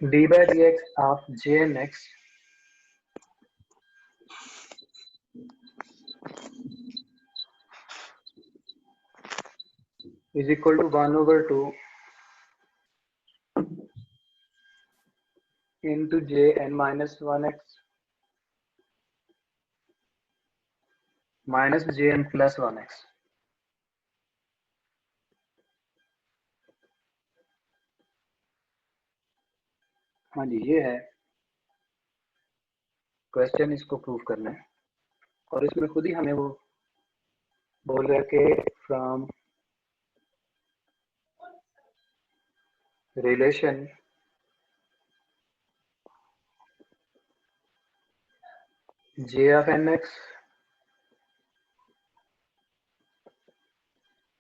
d by dx of jnx is equal to 1 over 2 into jn minus 1x minus jn plus 1x। हाँ जी, ये है question, इसको prove करना है और इसमें खुद ही हमें वो बोल रहा है कि from relation j of nx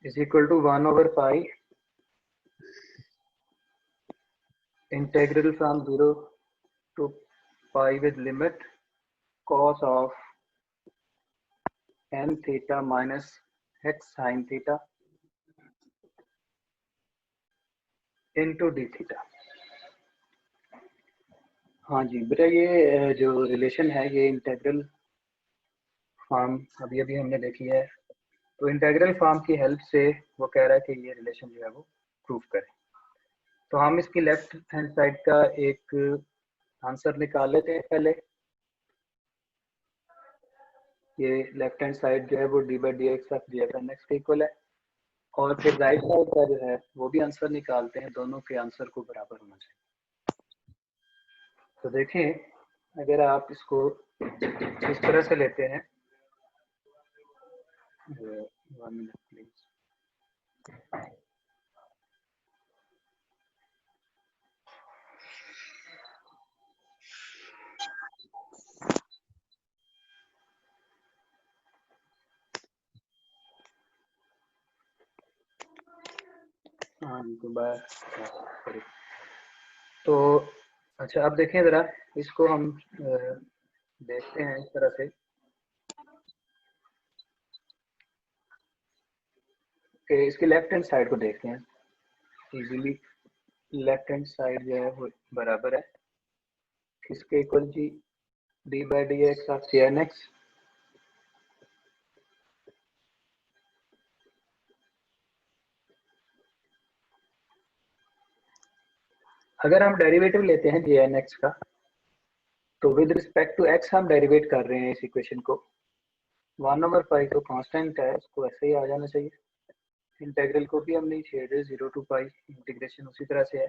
is equal to 1 over pi integral from 0 to pi with limit cos of n theta minus x sin theta into d theta। हाँ जी बेटा, ये जो रिलेशन है ये इंटेग्रल फॉर्म अभी अभी हमने देखी है, तो इंटेग्रल फॉर्म की हेल्प से वो कह रहा है कि ये रिलेशन जो है वो प्रूव करें। तो हम इसकी लेफ्ट हैंड साइड का एक आंसर निकाल लेते हैं पहले। ये लेफ्ट हैंड साइड जो है वो d by d x of g f n x के इक्वल है, और फिर राइट साइड का जो है वो भी आंसर निकालते हैं, दोनों के आंसर को बराबर होना चाहिए। तो देखें, अगर आप इसको इस तरह से लेते हैं, 1 मिनट प्लीज। हाँ दोबारा। तो अच्छा, अब देखें जरा, इसको हम देखते हैं इस तरह से कि इसकी लेफ्ट हैंड साइड को देखते हैं इजीली। लेफ्ट हैंड साइड जो है वो बराबर है किसके equal g, d by d x of c n x. अगर हम डेरिवेटिव लेते हैं जे एन एक्स का, तो विद रिस्पेक्ट टू एक्स हम डेरिवेट कर रहे हैं इस इक्वेशन को। 1 ओवर पाई तो कांस्टेंट है, उसको ऐसे ही आ जाना चाहिए। इंटीग्रल को भी हमने छेड़े 0 टू पाई, इंटीग्रेशन उसी तरह से है।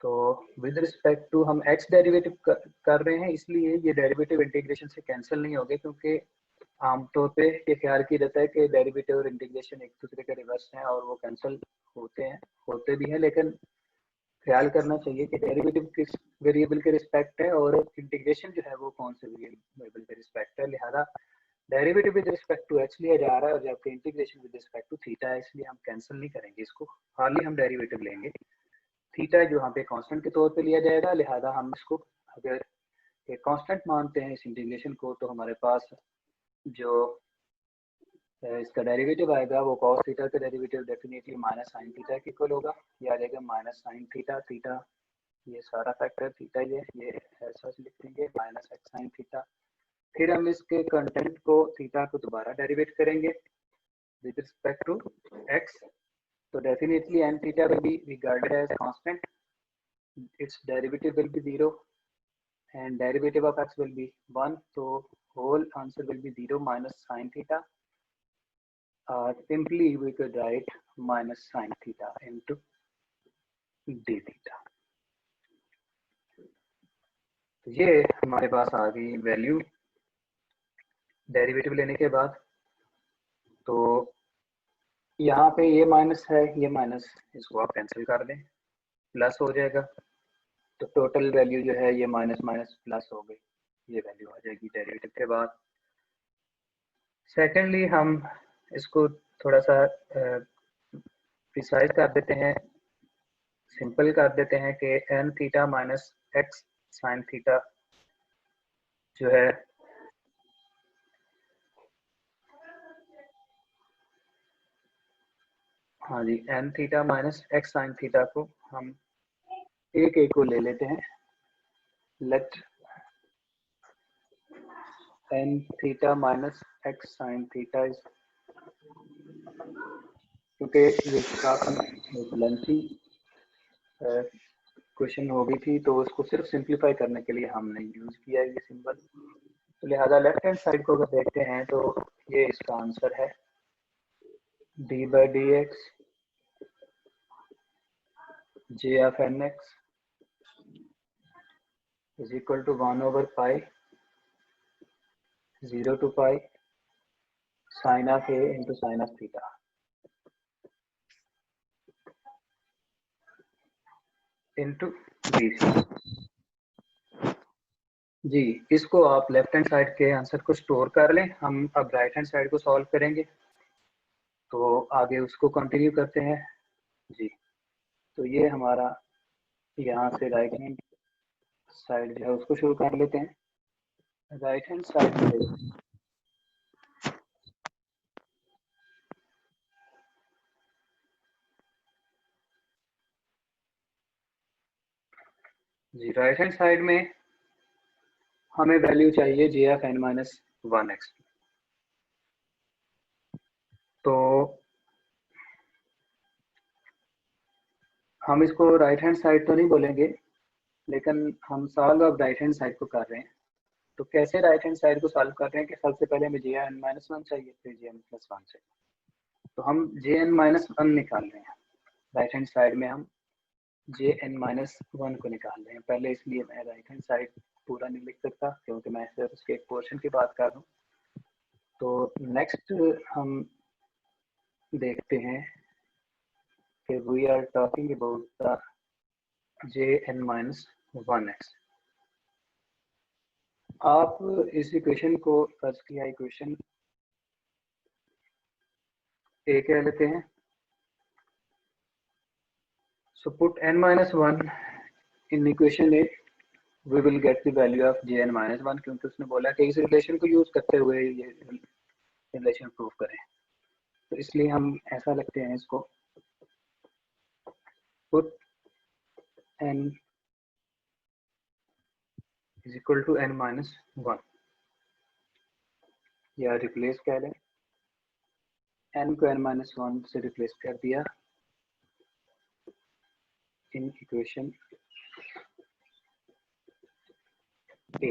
तो विद रिस्पेक्ट टू हम एक्स डेरिवेटिव कर रहे हैं, इसलिए ये डेरिवेटिव इंटीग्रेशन से कैंसिल नहीं होंगे, क्योंकि आमतौर पे ये ख्याल किया जाता है कि डेरिवेटिव और इंटीग्रेशन एक दूसरे के रिवर्स हैं और वो कैंसिल होते भी हैं, लेकिन ख्याल करना चाहिए कि डेरिवेटिव किस वेरिएबल के रिस्पेक्ट है और इंटीग्रेशन जो है वो कौन से वेरिएबल के रिस्पेक्ट है। लिहाजा derivative with respect to x लिया जा रहा है और जबकि integration with respect to theta है, इसलिए हम कैंसिल नहीं करेंगे इसको, खाली हम डेरिवेटिव लेंगे। थीटा जो यहाँ पे कांस्टेंट के तौर पे लिया जाएगा, लिहाजा हम इसको अगर एक कांस्टेंट मानते हैं इस इंटीग्रेशन को, तो हमारे पास जो इसका डेरिवेटिव आएगा वो cos थीटा का derivative definitely minus sine theta के इक्वल होगा। ये आ जाएगा माइनस साइन थीटा, थीटा ये सारा फैक्टर थीटा, ये ऐसा लिख देंगे माइनस एक्स साइन थीटा। फिर हम इसके कंटेंट को थीटा को दोबारा डेरिवेट करेंगे विद रिस्पेक्ट टू एक्स, तो definitely n theta will be regarded as constant, its derivative will be 0 and derivative of x will be 1, so whole answer will be 0 minus sin theta. Simply we could write minus sin theta into d theta। तो ये हमारे पास आ गई value derivative लेने के बाद। तो यहाँ पे ये माइनस है, ये माइनस, इसको आप कैंसिल कर दें, प्लस हो जाएगा, तो टोटल वैल्यू जो है ये माइनस माइनस प्लस हो गई, ये वैल्यू आ जाएगी डेरिवेटिव के बाद। सेकेंडली हम इसको थोड़ा सा प्रिसाइज कर देते हैं, सिंपल कर देते हैं कि n theta minus x sine theta जो है हाँ जी, n theta minus x sine theta को हम एक एक को ले लेते हैं, let n theta minus x sine theta is, क्योंकि ये काफी लेंथी क्वेश्चन हो गई थी तो उसको सिर्फ सिंप्लीफाई करने के लिए हमने यूज किया ये सिंबल। तो लिहाजा लेफ्ट हैंड साइड को अगर देखते हैं तो ये इसका आंसर है d by d x J of n x is equal to pi 0 to pi sine of a into sine of theta. Into B जी, इसको आप लेफ्ट हैंड साइड के आंसर को स्टोर कर लें। हम अब राइट हैंड साइड को सॉल्व करेंगे, तो आगे उसको कंटिन्यू करते हैं जी। तो ये हमारा यहाँ से राइट हैंड साइड जो है उसको शुरू कर लेते हैं। राइट हैंड साइड से जी, राइट हैंड साइड में हमें वैल्यू चाहिए जे एफ एन माइनस 1x। तो हम इसको राइट हैंड साइड तो नहीं बोलेंगे, लेकिन हम सॉल्व अब राइट हैंड साइड को कर रहे हैं। तो कैसे राइट हैंड साइड को सॉल्व कर रहे हैं कि सबसे पहले हमें जे एन माइनस 1 चाहिए, फिर जे एन प्लस 1 चाहिए। तो हम जे एन माइनस 1 निकाल रहे हैं। राइट हैंड साइड में हम जे एन माइनस 1 को निकाल रहे हैं। पहले इसलिए मैं राइट हैंड साइड पूरा नहीं लिख सकता क्योंकि मैं सिर्फ उसके एक पोर्शन की बात कर रहा हूँ। तो नेक्स्ट हम देखते हैं कि we are talking about the j n minus 1x। आप इस इक्वेशन को फर्स्ट किया इक्वेशन ए कह लेते हैं। So put n minus 1 in equation A, we will get the value of jn minus 1, क्योंकि उसने बोला कि इस रिलेशन को यूज करते हुए ये रिलेशन प्रूव करें। तो इसलिए हम ऐसा लिखते हैं इसको, put n is equal to n minus 1, या रिप्लेस कह लें, n को n minus 1 से रिप्लेस कर दिया इन इक्वेशन A।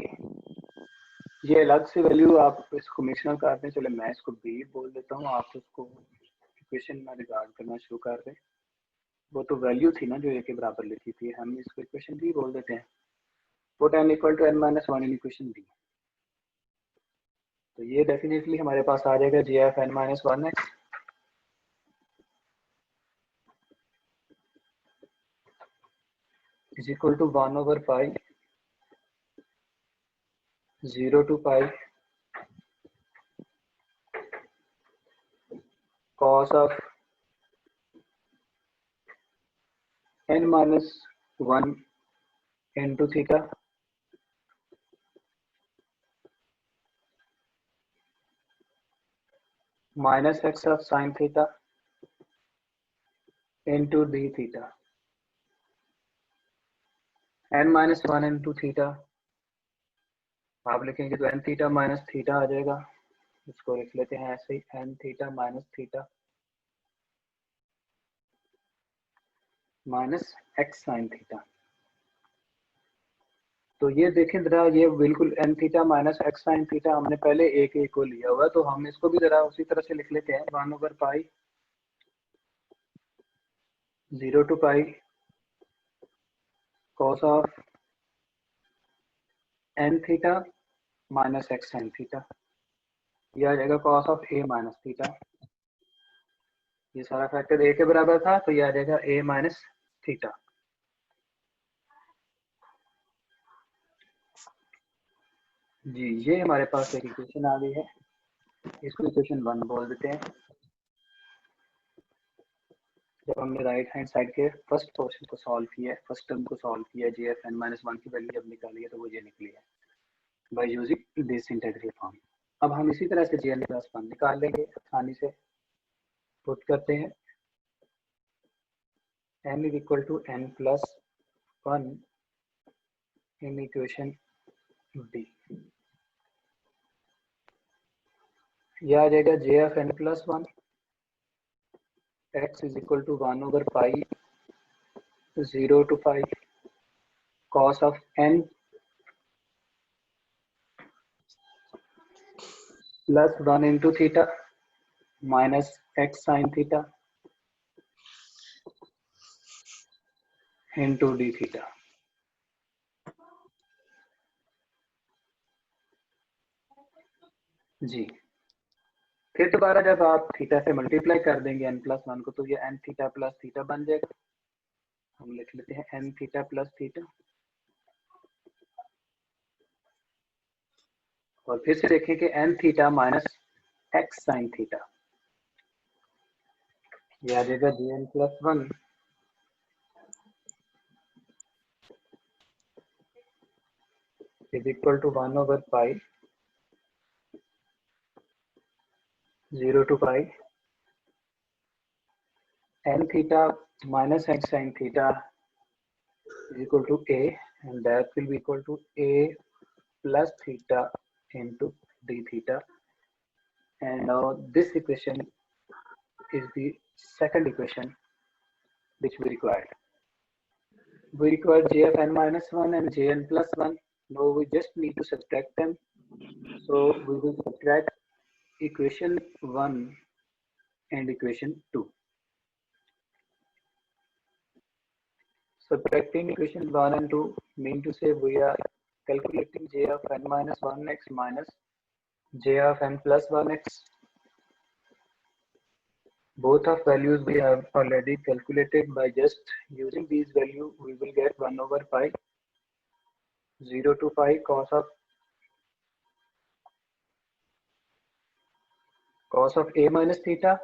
ये अलग से वैल्यू आप इसको मिक्सर करते हैं, चले मैं इसको b बोल देता हूँ, आप उसको इक्वेशन में रिगार्ड करना शुरू कर दें। वो तो वैल्यू थी ना जो ए के बराबर लिखी थी, हम इसको इक्वेशन b बोल देते हैं। Put n equal to n minus 1 in equation b। तो ये डेफिनेटली हमारे पास आ जाएगा J of n minus 1x is equal to pi 0 to pi cos of n minus 1 into theta minus x of sin theta into d theta। n minus 1 into theta आप लिखेंगे तो n theta minus theta आ जाएगा। इसको लिख लेते हैं ऐसे ही, n theta minus theta minus x sin theta. तो ये देखें जरा, ये बिल्कुल n theta minus x sin theta हमने पहले एक एक को लिया हुआ, तो हम इसको भी जरा उसी तरह से लिख लेते हैं। 1/पाई 0 to pi cos of n theta minus x sin theta, ये आ जाएगा cos of a minus theta. ये सारा फैक्टर a के बराबर था, तो ये आ जाएगा a माइनस थीटा। जी, ये हमारे पास एक इक्वेशन आ गई है, इसको इक्वेशन 1 बोल देते हैं। जब हमने राइट हैंड साइड के फर्स्ट पोर्शन को सॉल्व किया है, फर्स्ट टर्म को सॉल्व किया है, जे एफ एन माइनस 1 की वैल्यू जब निकाली है तो वो ये निकली है by using this integral form. अब हम इसी तरह से जे एन प्लस 1 निकाल लेंगे आसानी से। पुट करते हैं n is equal to n plus 1 in equation B. यह आ जाएगा JF(n+1) x is equal to 1/pi 0 to 5 cos of n plus 1 into theta minus x sin theta into d theta. जी, फिर दोबारा जब आप थीटा से multiply कर देंगे n+1 को तो ये n थीटा प्लस थीटा बन जाएगा। हम लिख लेते हैं n थीटा प्लस थीटा और फिर से देखें कि n theta minus x sine theta, ये आ जाएगा Jn+1 is equal to 1/pi 0 to pi n theta minus x sin theta is equal to a, and that will be equal to a plus theta into d theta. And now this equation is the second equation which we required. We require Jfn minus 1 and Jn plus 1. Now we just need to subtract them. So we will subtract equation 1 and equation 2. Subtracting equation 1 and 2 mean to say we are calculating J of n minus 1x minus J of n plus 1x. Both of values we have already calculated. By just using these values, we will get 1/pi 0 to pi cos of a minus theta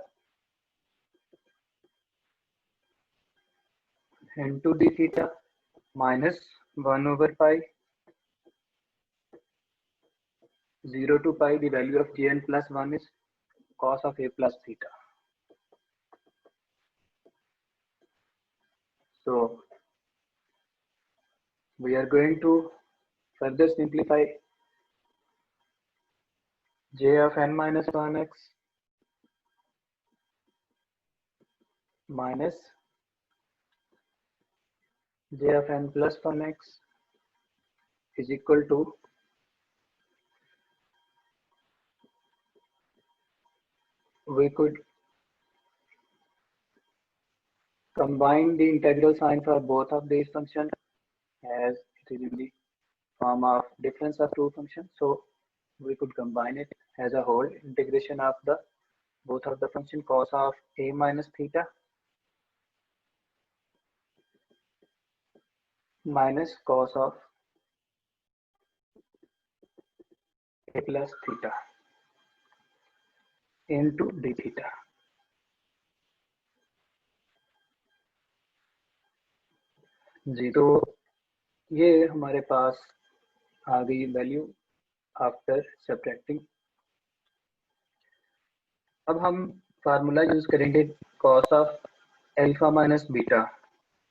into d theta minus 1/pi 0 to pi. The value of Jn plus 1 is cos of a plus theta. So we are going to further simplify J of n minus 1x minus J of n plus 1x is equal to we could combine the integral sign for both of these functions as it is in the form of difference of two functions. So we could combine it as a whole integration of the both of the function cos of a minus theta minus cos of a plus theta into d theta. जी, तो ये हमारे पास आ गई value after subtracting. अब हम formula use करेंगे cos of alpha minus beta,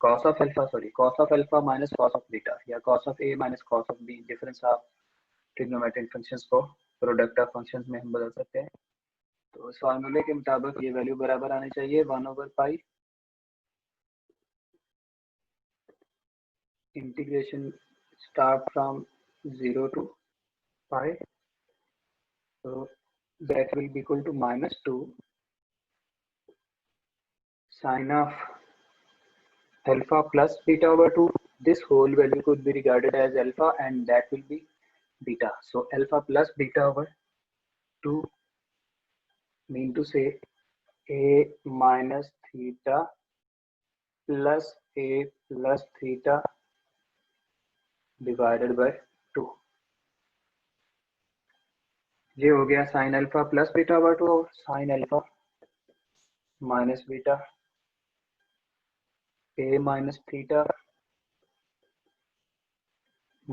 cos of alpha minus cos of beta या cos of a minus cos of b, difference of trigonometric functions को प्रोडक्ट ऑफ फंक्शंस में हम बदल सकते हैं। तो इस फार्मूले के मुताबिक ये वैल्यू बराबर आनी चाहिए 1/pi integration start from 0 to pi, so that will be equal to -2 sine of alpha plus beta over 2. This whole value could be regarded as alpha and that will be beta. So alpha plus beta over 2 mean to say a minus theta plus a plus theta divided by 2. ये हो गया sine alpha plus beta over 2 और sine alpha minus beta a minus theta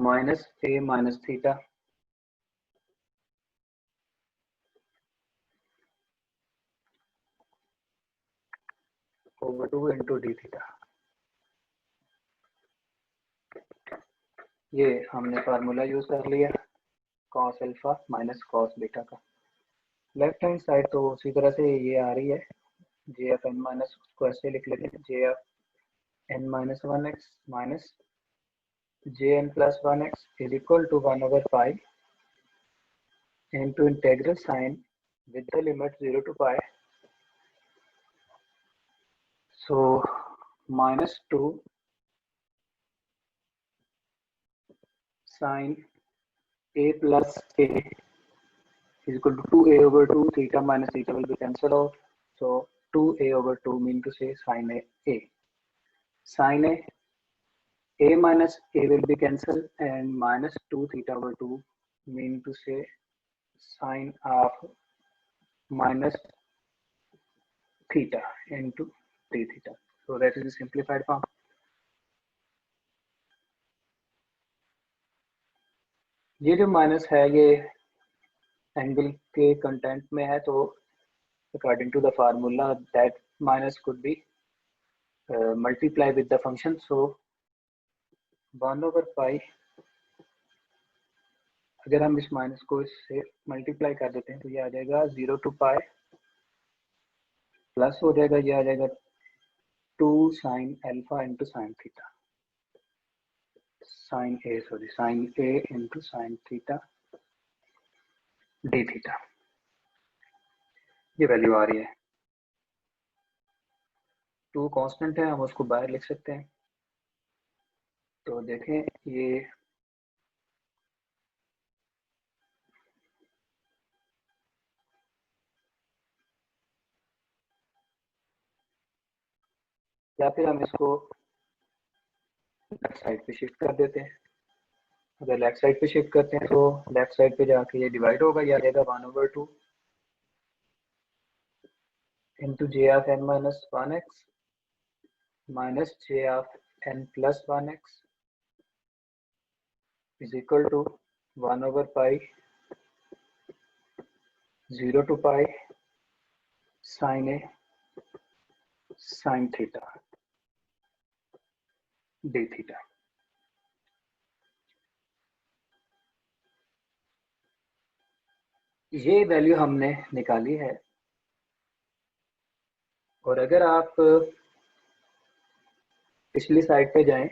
minus a minus theta over 2 into d theta. ये हमने formula use कर लिया cos alpha minus cos beta का। Left hand side तो उसी तरह से ये आ रही है, जे एफ एन माइनस, उसको ऐसे लिख लेते हैं, J of n minus 1x minus J n plus 1x is equal to pi into integral sign with the limit 0 to pi. So minus 2 sine a plus a is equal to 2a over 2, theta minus theta will be cancelled out. So 2a over 2 mean to say sine a. Sine a minus a will be cancelled, and minus 2 theta over 2 mean to say sine of minus theta into d theta. So that is the simplified form. ये जो minus है ये angle के content में है, तो according to the formula that minus could be multiply with the function. So 1/पाई, अगर हम इस माइनस को इससे मल्टीप्लाई कर देते हैं तो ये आ जाएगा 0 to पाई प्लस हो जाएगा, ये आ जाएगा 2 sine alpha into sine theta, sine a into sine theta d theta, ये वैल्यू आ रही है। 2 कांस्टेंट है, हम उसको बाहर लिख सकते हैं। तो देखें ये या फिर हम इसको लेफ्ट साइड पे शिफ्ट कर देते हैं। अगर लेफ्ट साइड पे शिफ्ट करते हैं तो लेफ्ट साइड पे जाके ये डिवाइड होगा, ये आ जाएगा 1/2 into J of n minus 1x minus J of n plus 1x is equal to pi 0 to pi sine a sine theta d theta. ये वैल्यू हमने निकाली है। और अगर आप पिछली साइड पे जाएं,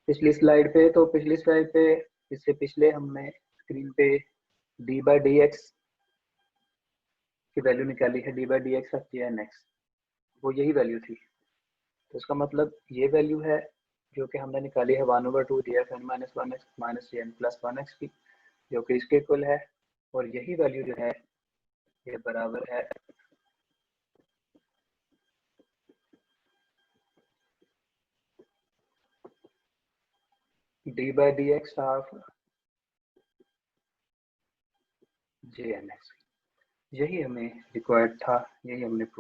पिछली स्लाइड पे, तो पिछली स्लाइड पे इससे पिछले हमने स्क्रीन पे डी बाई डी एक्स की वैल्यू निकाली है, d by d x of j n x, वो यही वैल्यू थी। तो इसका मतलब ये वैल्यू है जो कि हमने निकाली है 1/2 d f n minus 1x minus जे एन प्लस 1x की, जो कि इसके इक्वल है। और यही वैल्यू जो है ये बराबर है d by d x of j n x. यही हमें रिक्वायर्ड था, यही हमने